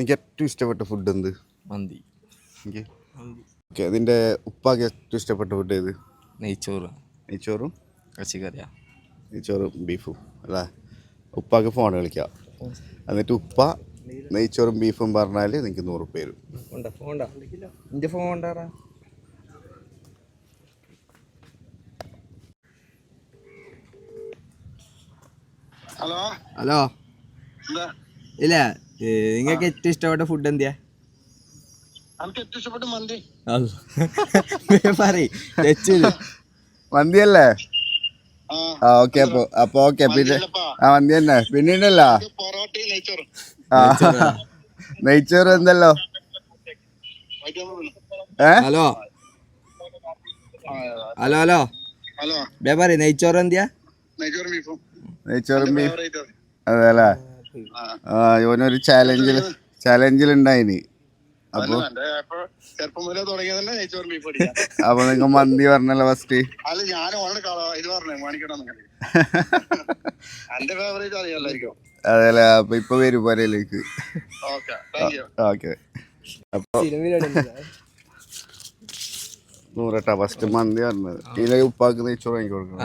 എനിക്ക് ഏറ്റവും ഇഷ്ടപ്പെട്ട ഫുഡ് എന്ത്? മന്തി. എനിക്ക് ഓക്കെ. നിൻ്റെ ഉപ്പാക്ക് ഏറ്റവും ഇഷ്ടപ്പെട്ട ഫുഡ് ഏത്? നെയ്ച്ചോറ്. നെയ്ച്ചോറും ഇറച്ചിക്കറിയാ. നെയ്ച്ചോറും ബീഫും അല്ലേ? ഉപ്പാക്ക് ഫോൺ കളിക്കാം, എന്നിട്ട് ഉപ്പ നെയ്ച്ചോറും ബീഫും പറഞ്ഞാൽ നിങ്ങൾക്ക് 100 പേരും. ഹലോ. ഇല്ല, നിങ്ങൾക്ക് ഏറ്റവും ഇഷ്ടപ്പെട്ട ഫുഡ് എന്തിയാ? മന്തിയല്ലേ? ആ ഓക്കെ. അപ്പൊ ഓക്കെ. പിന്നെ മന്തി തന്നെ. പിന്നീടല്ലോ നെയ്ച്ചോറ് എന്തല്ലോ? ഹലോ ഹലോ ഹലോ പറ, നെയ്ച്ചോറ് എന്തിയാ? നെയ്ച്ചോറും ബീഫ്. അതെ അല്ലേ? ആ, ഇവനൊരു ചാലഞ്ചിലുണ്ടായിന്. അപ്പൊ നിങ്ങ മന്തി പറഞ്ഞല്ലോ ഫസ്റ്റ്. അതെല്ലേ? അപ്പൊ ഇപ്പൊ വരും പോരേലേക്ക്. ഓക്കെ. അപ്പൊ 100 ഫസ്റ്റ് മന്തി പറഞ്ഞത്. ഇതിലെ ഉപ്പാക്ക് നെയ്ച്ചോറ് വാങ്ങി കൊടുക്കണം.